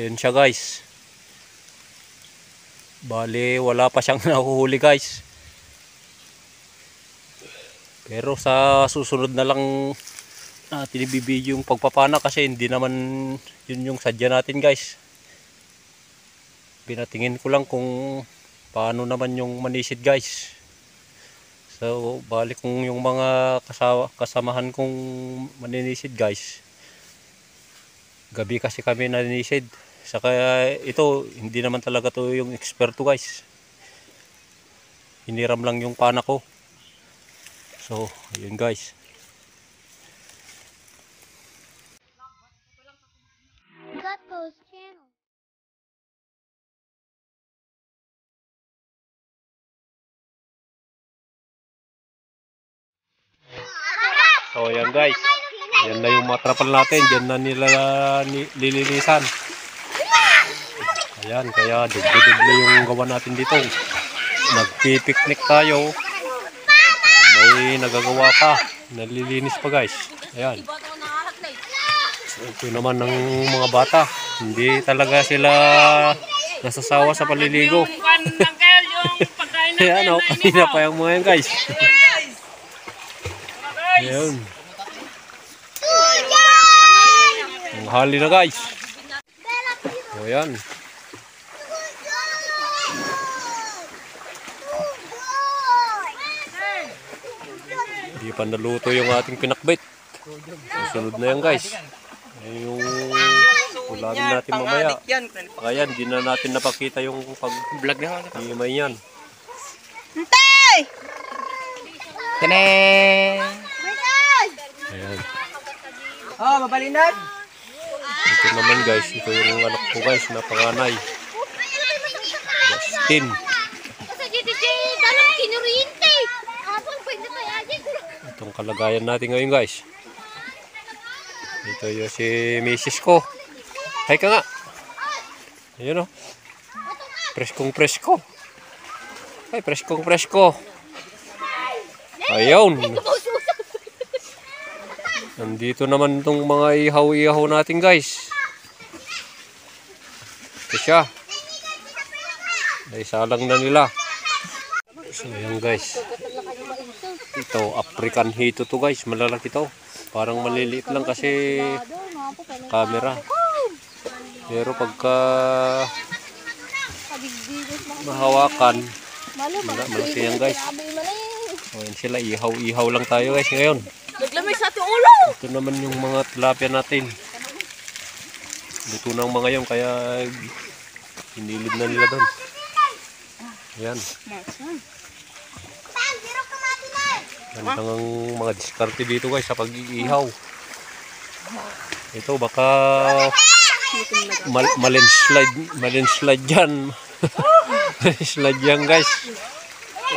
Ayun siya guys. Bali wala pa siyang nahuhuli guys. Pero sa susunod na lang natin ibibidyo yung pagpapana kasi hindi naman yun yung sadya natin guys. Pinatingin ko lang kung paano naman yung manisid guys. So bali kung yung mga kasamahan kong maninisid guys, gabi kasi kami naninisid. Saka ito hindi naman talaga to yung eksperto guys. Hiniram lang yung pana ko. So ayun guys. So ayan guys, yan na yung matrapal natin, dyan na nila lilinisan. Ayan, kaya duble-duble yung gawa natin dito. Nagpipiknik tayo, may nagagawa pa, nalilinis pa guys. Ayan. So ito naman ng mga bata, hindi talaga sila nasasawa sa paliligo. Ayan o, kanina pa yung mga yan guys. Ayan. Ang hali na guys. O yan. Hindi pa naluto yung ating pinakbit. Susunod na yan guys. Ay yung ulamin natin mamaya. Ayan, di na natin napakita yung pag-vlog na himay yan. Hintay! Tene! Ayan. Oh, mabalinag! Ito naman guys, ito yung anak ko guys na panganay. Justin. Itong kalagayan natin ngayon guys. Ito yung si Mrs. ko. Hay ka nga. Ayun o. Preskong presko. Ay, preskong presko. Ayun. Nandito naman itong mga ihaw-ihaw natin guys. Ito siya. Naisalang na nila. So yan guys. Ito African hito to guys. Malalaki to. Parang maliliit lang kasi camera. Pero pagka mahawakan, malaki yan guys. Ayan sila. Ihaw-ihaw lang tayo guys ngayon. Naglamay sa ating ulo! Ito naman yung mga tilapia natin. Luto ng mga yun kaya hinilid na nila doon. Ayan. Gandang mga diskarte dito guys sa pag-iihaw. Ito baka malinslide dyan. Malinslide yan guys.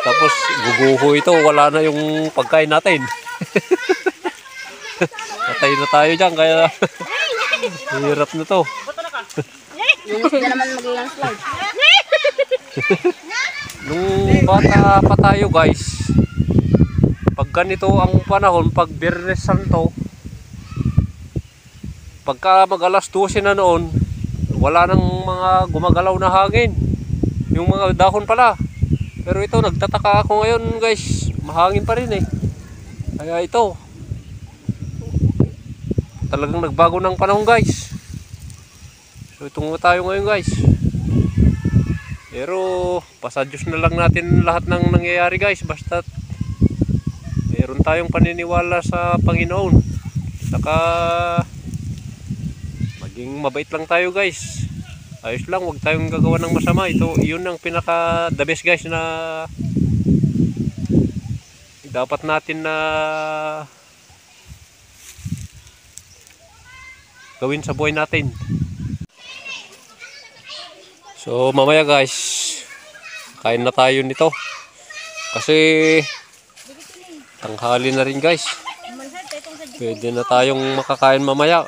Tapos guguho ito, wala na yung pagkain natin. Patay na tayo dyan kaya hirap na to. Yung isda naman mag-landslide. Nung bata pa tayo guys, pag ganito ang panahon, pag Biyernes Santo, pagka mag alas 12 na noon, wala nang mga gumagalaw na hangin. Yung mga dahon pala. Pero ito, nagtataka ako ngayon guys, mahangin pa rin eh. Kaya ito, talagang nagbago ng panahon guys. So itong tayo ngayon guys. Pero pasadyos na lang natin lahat ng nangyayari guys. Basta meron tayong paniniwala sa Panginoon. Saka maging mabait lang tayo guys. Ayos lang, huwag tayong gagawa ng masama. Ito, yun ang pinaka the best guys na dapat natin na gawin sa buhay natin. So mamaya guys, kain na tayo nito. Kasi tanghali na rin guys. Pwede na tayong makakain mamaya.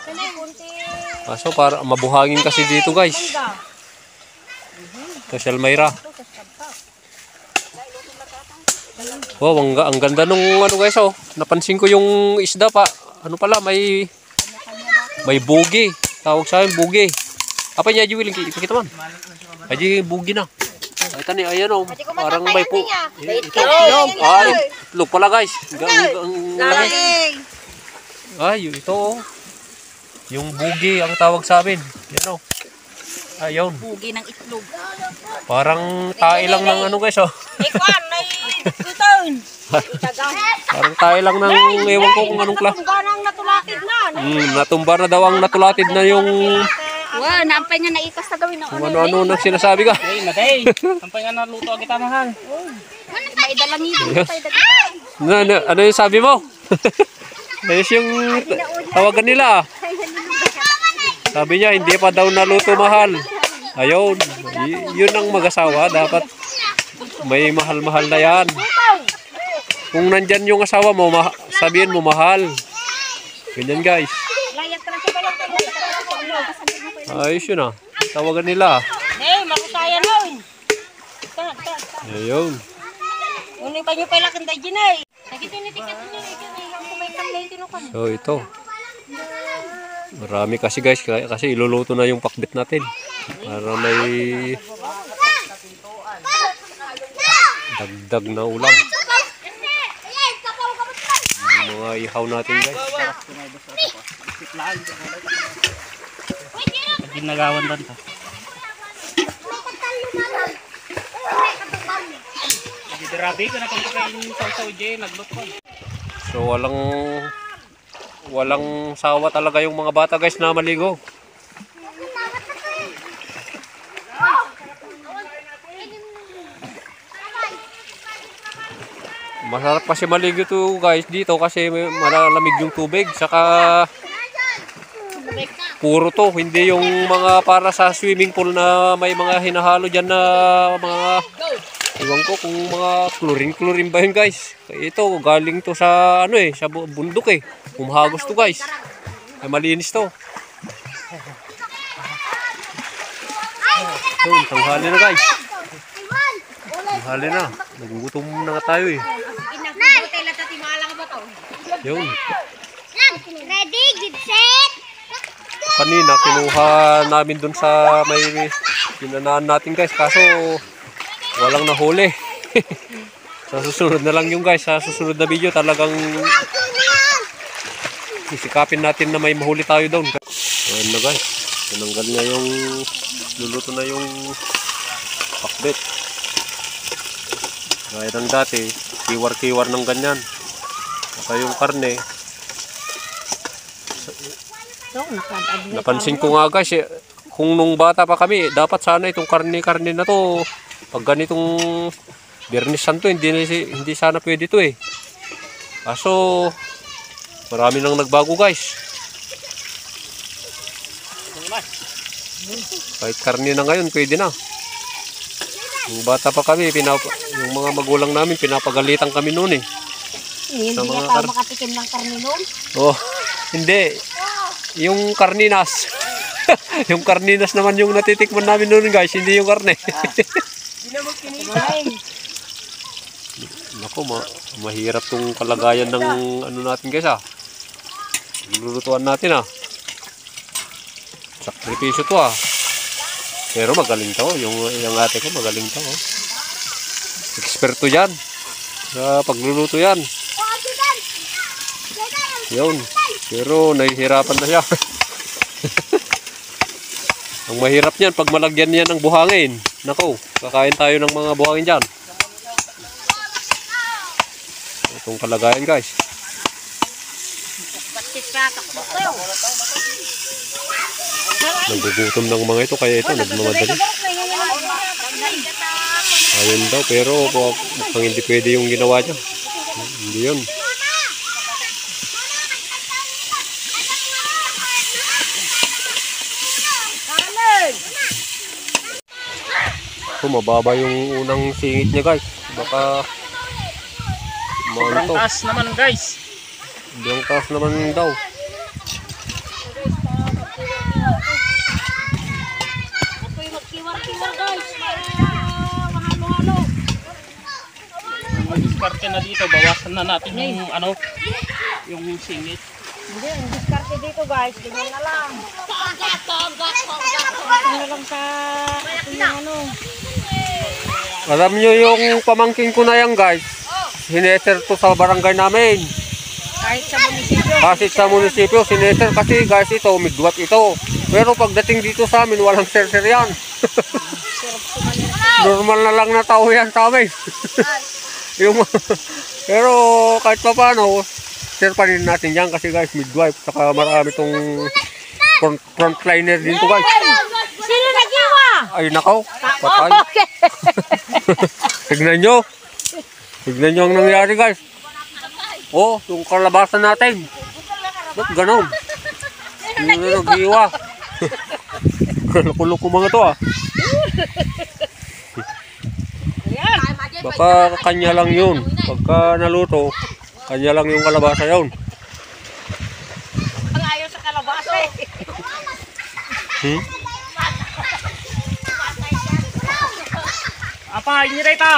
Kaso para mabuhangin kasi dito guys. Ito si Almayra. Wow, ang ganda nung ano guys oh. Napansin ko yung isda pa. Ano pala, may bugi. Tawag sa akin bugi. Apa niya Juwil kita man. Aji bugi na. Ay tani ayan oh. Parang may po. Itlog. Ay, itlog pala guys. Ay, ito oh. Yung bugi ang tawag sa amin. Yan oh. Ayun. Bugi ng itlog. Parang tae lang ng ano guys oh. Ikwan, ay guton. Parang tae lang ng ewan ko kung anong Natumba nang natulatid na. natumba na daw ang natulatid na yung Wow, nampay nga naikas na gawin ng kung ano-ano nang sinasabi ka. Hey, naday. Sampay nga naluto kita mahal. May dalangin. Ano yung sabi mo? Ayos yung tawagan nila. Sabi niya, hindi pa daw naluto mahal. Ayun, yun ang mag-asawa. Dapat may mahal-mahal na yan. Kung nandyan yung asawa mo, sabihin mo mahal. Ganyan guys. Ayos yun ah. Tawagan nila. Hey, makusaya nun. Ayun. Unang pa nyo pala kanda dyan ay. Nagitinitikat nyo. Kumaitang na yung tinukan. So ito. Marami kasi guys. Kasi iluluto na yung pakbit natin. Para may dagdag na ulam. Yung mga ihaw natin guys. Ginagawan doon to. Grabe ka na kung kakain sa uje, naglot ko. So walang sawa talaga yung mga bata guys na maligo. Masarap kasi maligo to guys dito kasi malalamig yung tubig. Saka puro to, hindi yung mga para sa swimming pool na may mga hinahalo dyan na mga iwan ko kung mga chlorine ba yun guys. Ito galing to sa ano sa bundok Humahagos to guys. Ay malinis to. So, tanghali na guys. Tanghali na. Nagugutom na nga tayo Yun. Ready, get set. Kanina kinuha namin dun sa may pinanaan natin guys. Kaso walang nahuli. Sa susunod na lang yung guys. Sa susunod na video talagang isikapin natin na may mahuli tayo doon. Ayan na guys. Tinanggal na yung luluto na yung pakbet. Gaya ng dati, kiwar-kiwar ng ganyan. Saka yung karne. Napansin ko nga guys, kung nung bata pa kami, dapat sana itong karne-karne na to, pag ganitong Biyernes Santo, hindi sana pwede to Kaso, marami nang nagbago guys. Kahit karne na ngayon, pwede na. Nung bata pa kami, yung mga magulang namin, pinapagalitan kami noon Hindi sa mga na tayo makatikim ng karne noon. Oh, hindi. Yung karninas. Yung karninas naman yung natitikman namin noon guys, hindi yung karne. Naku, mahirap tong kalagayan ng ano natin guys Lulutuan natin Sakripisyo to Pero magaling to. Yung ate ko magaling to Eksperto yan. Sa pagluluto yan. Yun. Pero nahihirapan na siya. Ang mahirap niyan pag malagyan niya ng buhangin. Nako, kakain tayo ng mga buhangin dyan. Itong kalagayan guys. Nagugutom ng mga ito kaya ito nagmamadali. Ayun daw pero mukhang hindi pwede yung ginawa niya. Hindi yun. Mababa yung unang singit niya guys. Baka Sobrang taas naman guys. Hindi ang taas naman daw. Ako'y magkiwar-kiwar guys. Mahalo-halo. Mag-diskarte na dito. Bawasan na natin yung yung singit. Hindi, ang diskarte dito guys. Ganyan na lang. Ito na lang sa yung ano. Alam nyo yung pamangkin ko na yan guys. Sineser to sa barangay namin. Kahit sa munisipyo. Kasi sa munisipyo, sineser kasi guys ito, midwife ito. Pero pagdating dito sa amin, walang ser-ser yan. Normal na lang na tao yan sa amin. Yung, pero kahit pa paano, share pa rin natin yan kasi guys, midwife. Saka marami itong frontliner dito guys. Sino nag-iwa? Ay nakaw, patay. Tignan nyo. Tignan nyo ang nangyari guys. Oh, yung kalabasan natin. Ba't ganon? Sino na nag-iwa? Loko-loko mga to ah. Baka kanya lang yun. Pagka naluto, kanya lang yung kalabasa yun. Ang ayaw sa kalabasa eh. Apa, ini rito.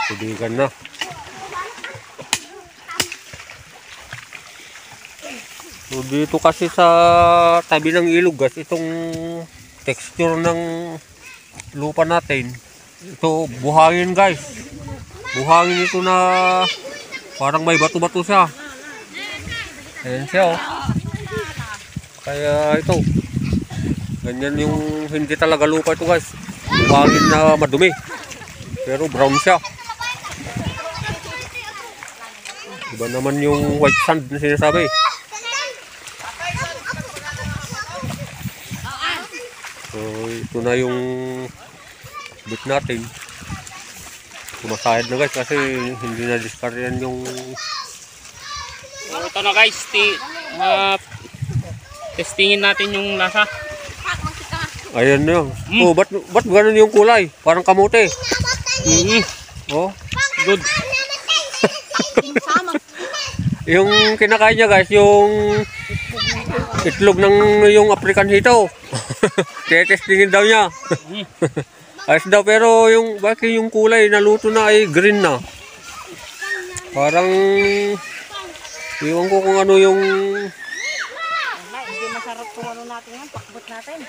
Tubigan na. So, dito kasi sa tabi ng ilog guys, itong texture ng lupa natin, ito buhangin guys. Buhangin ito na parang may bato-bato siya. Ayan siya oh. Kaya ito, ganyan yung hindi talaga lupa ito guys. Buhangin na madumi. Pero brown siya. Iba naman yung white sand na sinasabi. So, ito na yung bit natin. Sumasahid na guys kasi hindi na diskaryan yung... So, ito na guys, testingin natin yung lasa. Ayan na yun. Oh, ba't ganun yung kulay? Parang kamote. Oh, Good. yung kinakain niya guys, yung itlog ng yung African hito. Tetestingin daw niya. Ayos daw, pero yung bakit yung kulay naluto na ay green na. Parang iwan ko kung ano yung... Wala, hindi masarap kung ano natin yan. Pakbot natin.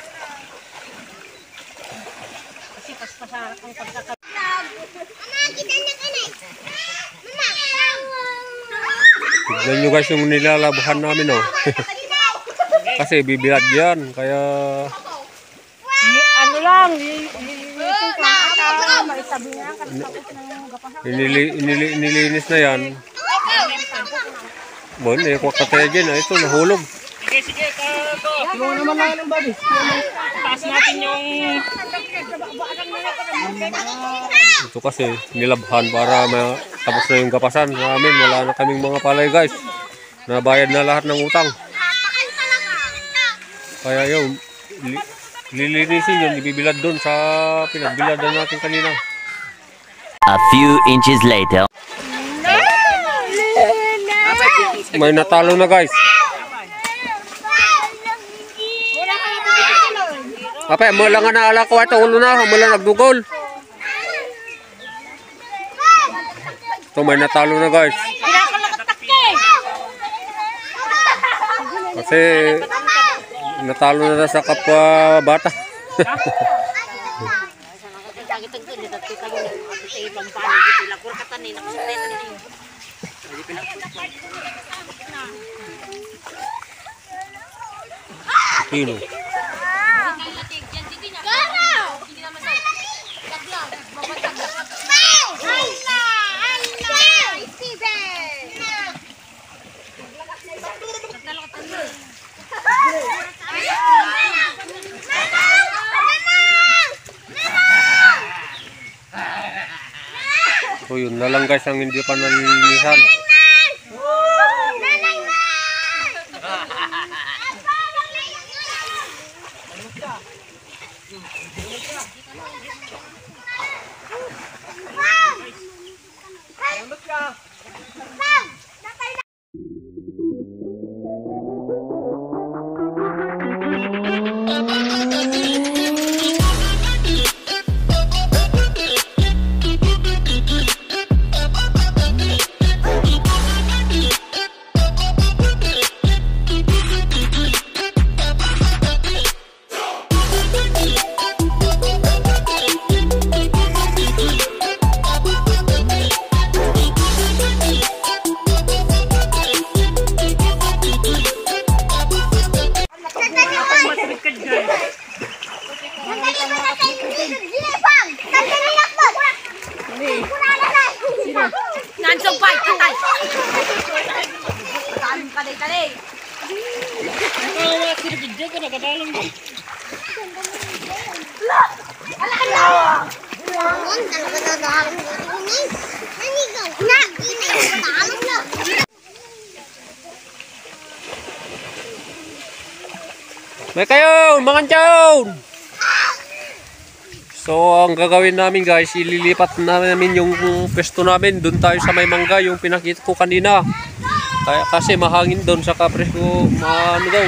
Kasi pasarap ang pagkakal... Tignan nyo guys yung nilalabahan namin oh. Kasi bibilad yan, kaya... Ano lang, lilitin ko ang maitabi nga kasi tapos ng gapahan. Inilinis na yan. Bon, kwakataya dyan. Ito, nahulog. Sige, tulungan naman na ng body. Taas natin yung... Ito kasi, nilabhan para tapos na yung gapasan sa amin. Wala na kaming mga palay guys. Nabayad na lahat ng utang. Kaya yun, lilinisin yun, ibibilad doon sa pinagbiladan natin kanina. A few inches later. May natalo na guys. Apa, mula nga naala ko ito, ulo na, mula nagdugol. Ito, may natalo na guys. Kasi natalo na sa kapwa bata. Sino? So yun na lang guys ang hindi pa nalilinisan. Nansong pa, katay. Kadai. Nakawa sila gidya ka nakadalang mo. May kayo, mga tiyaw! So, ang gagawin namin guys, ililipat namin yung pwesto namin. Doon tayo sa may mangga, yung pinakita ko kanina. Kaya, kasi mahangin doon sa presko, ano daw.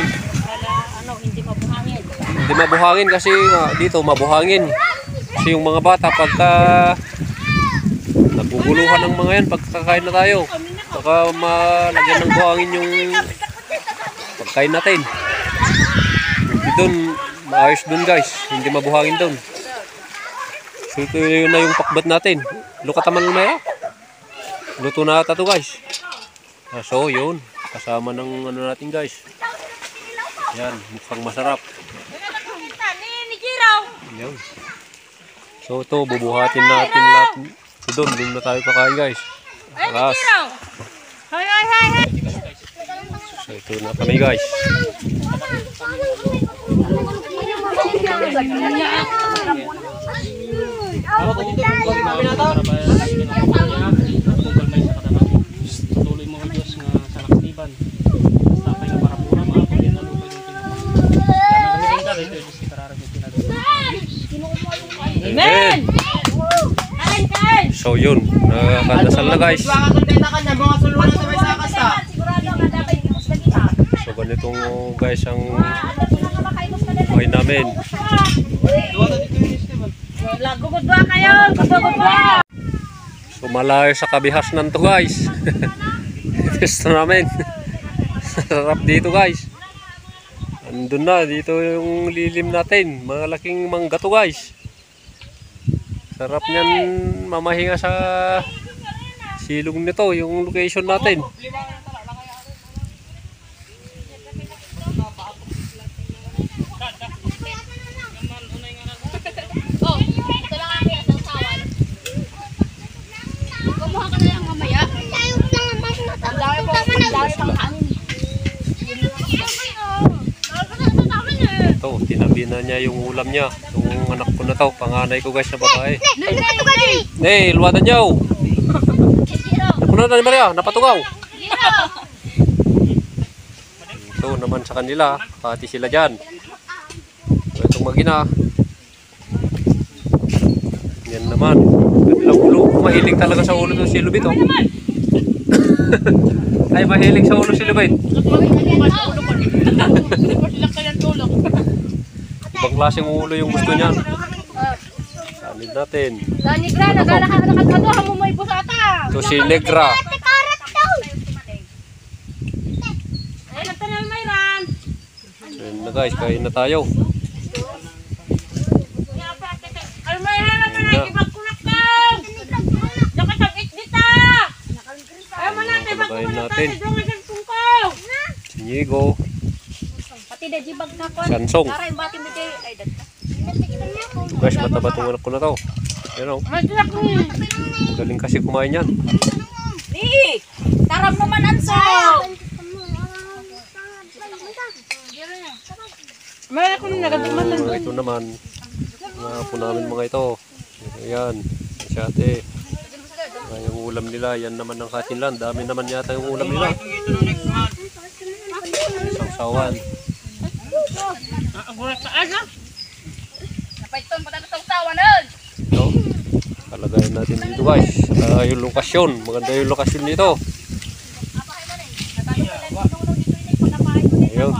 Hindi mabuhangin. Hindi mabuhangin kasi dito mabuhangin. Kasi yung mga bata, pagka naguguluhan ng mga yan, pagkakain na tayo. Baka malagyan ng buhangin yung pagkain natin. Doon, maayos doon guys. Hindi mabuhangin doon. So ito yun na yung pakbat natin. Lukat naman lumaya. Luto na ata to guys. So yun. Kasama ng ano natin guys. Yan. Mukhang masarap. Yan. So ito. Bubuhatin natin lahat. Doon na tayo kakain guys. Alas. So ito na kami guys. Tuloy mo ang Diyos nga sa laktiban. Tapay nga para pura maapag yan ang lupay ng Amen! So yun. Nakakadasal na guys. So ganitong guys ang buhay namin. Gugod ba kayo? Gugod ba? So malayo sa kabihasnan to guys. Gusto namin. Sarap dito guys. Andun na, dito yung lilim natin. Malaking mangga to guys. Sarap niyan mamahinga sa silong nito, yung location natin. Ito, tinabi na niya yung ulam niya. Yung anak ko na to, panganay ko guys na babae. Hey, luwadan niyo! Napunan na ni Maria, napatugaw. Ito naman sa kanila, pati sila dyan. Itong magina. Yan naman. Kanilang ulo. Mahilig talaga sa ulo si Lubit. Oh. Ay, mahilig sa ulo si Lubit. Ibang klaseng ulo yung gusto niya. Sanin natin. Negra, naglalakad mo may busata. Ito si Negra. Ay, nagtanal Mayran. Ayan na guys, kain na tayo. Ay, Mayran na na ibagkulak ka. Nakatag-it dita. Ay, manatay Kain natin. Si Nigo. Pati na jibag na ko. Sansong. Para imbati mo jay ay dad. Guys, mataba tong anak ko na to. Yan o. Galing kasi kumain yan. Di! Taram naman anso! Ito naman. Mga po namin mga ito. Ayan. Masyate. Yung ulam nila. Yan naman ang katinlan. Dami naman yata yung ulam nila. Isang sawan. Napaiton pa tayo sa sawa nun! Ito. Kalagayan natin dito guys. Yung lokasyon. Maganda yung lokasyon dito. Ayun.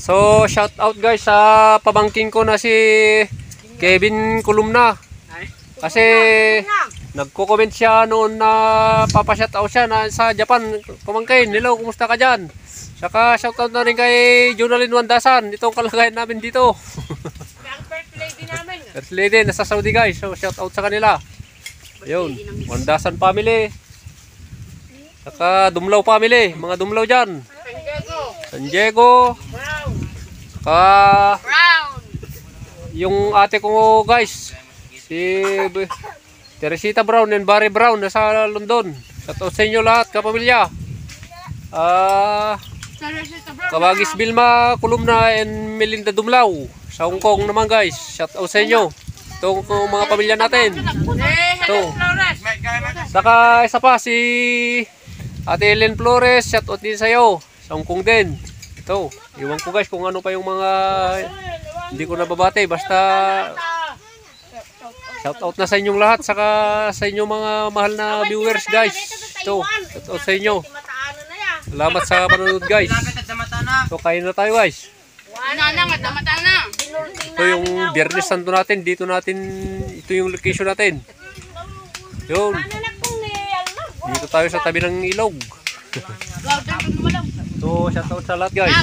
So, shout out guys sa pamangking ko na si Kevin Columna. Kasi nagko-comment siya noon na papashout out siya na sa Japan. Pamangkin, hello, kumusta ka dyan? Saka shout out na rin kay Jonalyn Wandasan. Itong kalagayan namin dito. First lady namin. First lady, nasa Saudi guys. So, shout out sa kanila. Ayun, Wandasan family. Saka Dumlaw family. Mga Dumlaw dyan. San Diego. Saka yung ate ko guys. Si Teresita Brown and Barry Brown nasa London. Shout out sa inyo lahat, kapamilya. Kabagis Vilma Columna and Melinda Dumlaw sa Hong Kong naman guys. Shout out sa inyo. Itong mga pamilya natin. Ito. Saka isa pa si Ate Ellen Flores. Shout out din sa iyo. Sa Hong Kong din. Ito. Iwan ko guys kung ano pa yung mga hindi ko nababate. Basta shout out na sa inyong lahat. Saka sa inyong mga mahal na viewers guys. Ito. Shout out sa inyo. Salamat sa panonood guys. So kain na tayo guys. Ito yung Biyernes Santo natin. Ito yung location natin. Yun. Dito tayo sa tabi ng ilog. So shout out sa lahat guys.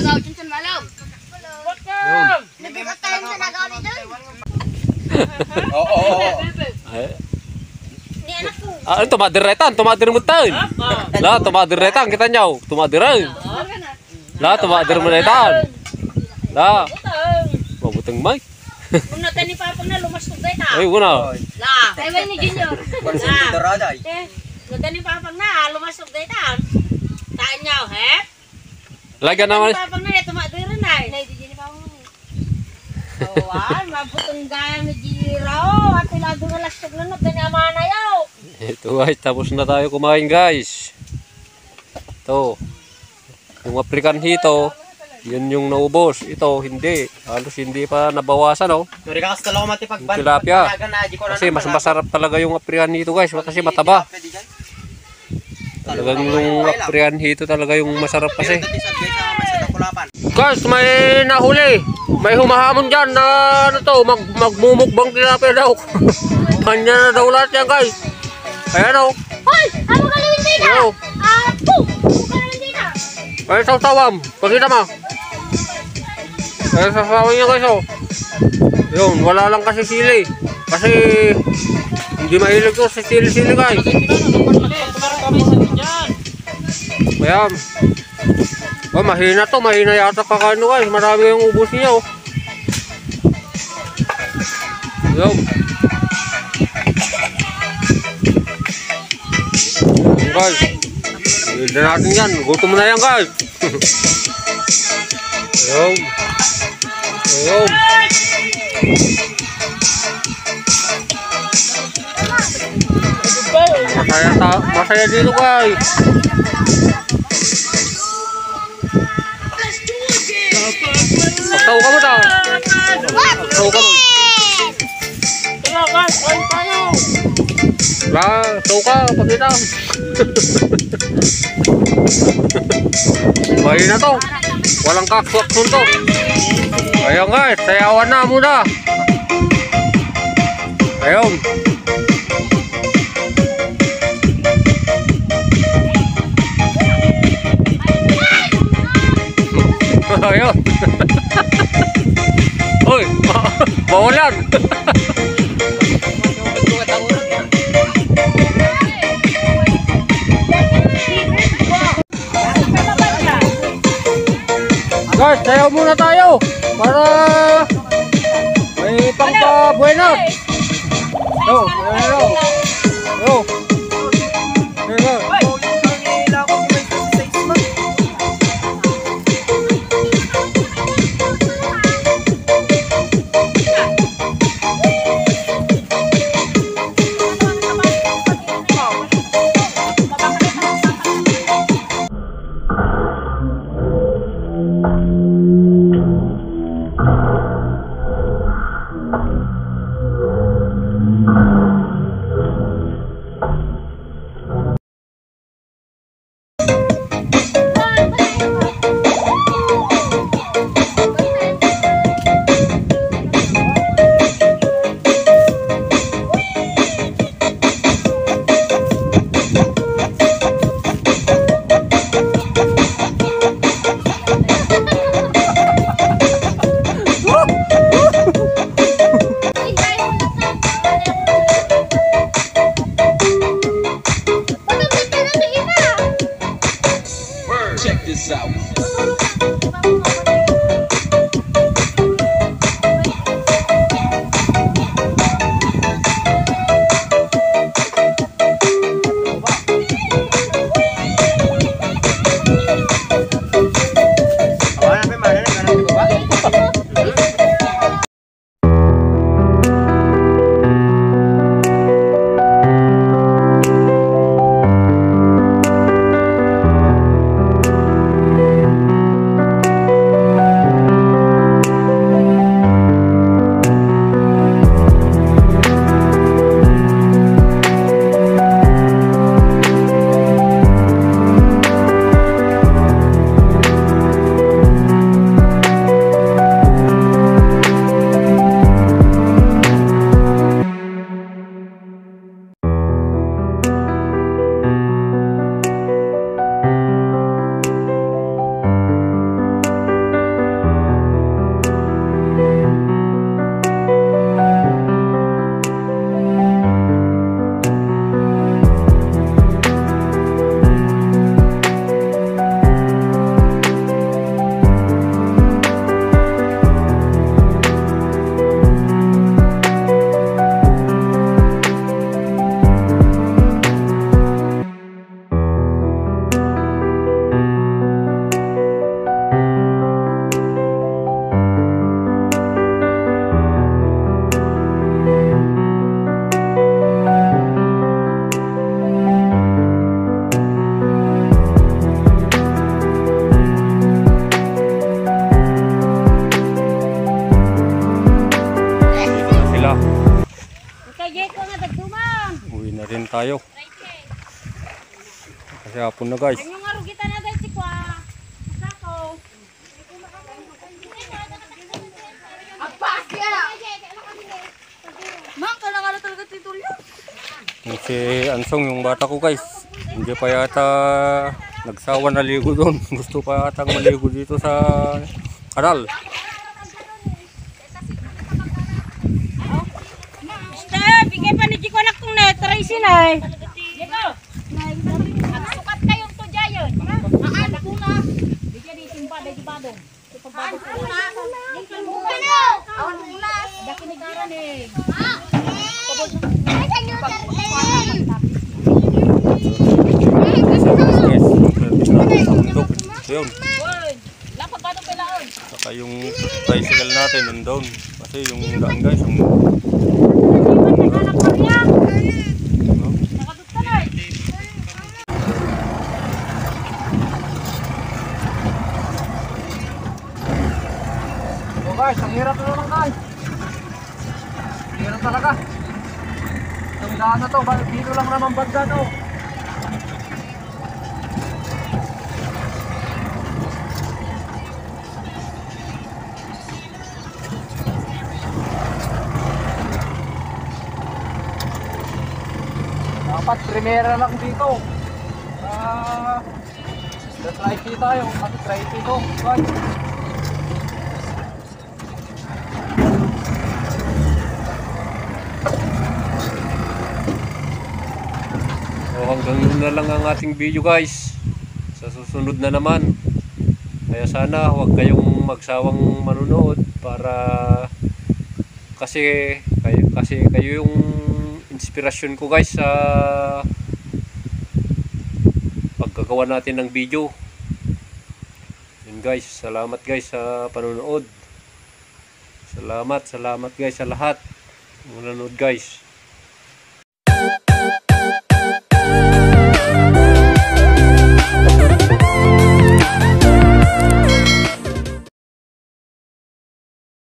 Yun. Ano tumadiretan? Tumadiremutan. La, tumadiretan kita nyaw. Tumadiran. La, tumadiremutan. La. Mabutang mic. Kung natin ni Papa na lumastog na ita. Ay, wala. La, ewan ni Junior. Natin ni Papa na lumastog na ita. Taan niya, he? Lagyan naman. Papa na ito madiran na. Nay, di ni Papa. Awan, mabutang gaya ni Jiro. At ilado na lastog na natin ni Amana yaw. Ito guys, tapos na tayo kumain guys. Ito. Yung African hito, yun yung naubos. Ito, hindi. Halos hindi pa nabawasan, oh. Yung tilapia. Kasi mas masarap talaga yung African hito guys. Kasi mataba. Talagang yung African hito talaga yung masarap kasi. Guys, may nahuli. May humahamon dyan na ano to, magmumukbang tilapia daw. Kanya na daw lahat yan guys. Ayan o. Hoy! Ano ka namin dito? Ayan o. Apo! Ano ka namin dito? Ayan sawsawam. Pakita mo. Ayan sawsawam niya guys o. Yun, wala lang kasi sili. Kasi hindi mahilig ko sa sili-sili guys. Ayan. Oh, mahina to. Mahina yata kakano guys. Marami yung ubos niya o. Yun. Guys, hindi natin yan. Gutom na yan guys. Ayun. Ayun. Masaya dito guys. Pagtaw ka mo daw. Pagtaw ka mo. Lah, tahu ka, pakita. Bayi na to. Walang kakwaksun to. Ayun guys, sayawan na muna. Ayun. Ayun. Uy, bawalan. Guys, sayaw muna tayo para may pangpa-buenas. Yo, yo, yo. check this out. Uwi na rin tayo. Kasi hapon na guys. Ano nga rugitan na guys si Kwa? Masako. Apasya! Mang, kailangan na talaga titulyo. Yung si Ansong, yung bata ko guys, hindi pa yata nagsawa na ligo doon. Gusto pa yata maligo dito sa kanal. Bigay pa ni Jiko anak kong na, Tracy na eh. Jiko! Sukat kayong to dyan. Aan ko na. Bigyan di timba, di badong. Aan ko na. Awan ko na. Daki ni Karan eh. Yun. Lapag badong palaon. Saka yung tricycle natin nandun. Kasi yung daan guys, yung Guys, ang hirap na naman guys. Hirap talaga. Itong daan na to, dito lang naman banda to. Dapat primera lang dito. Try tayo, kasi try dito. Guys. hanggang yun na lang ang ating video guys. Sa susunod na naman. Kaya sana huwag kayong magsawang manunood para kasi kayo yung inspirasyon ko guys sa pagkagawa natin ng video. Yun guys, salamat guys sa panonood. Salamat guys sa lahat. Manonood guys.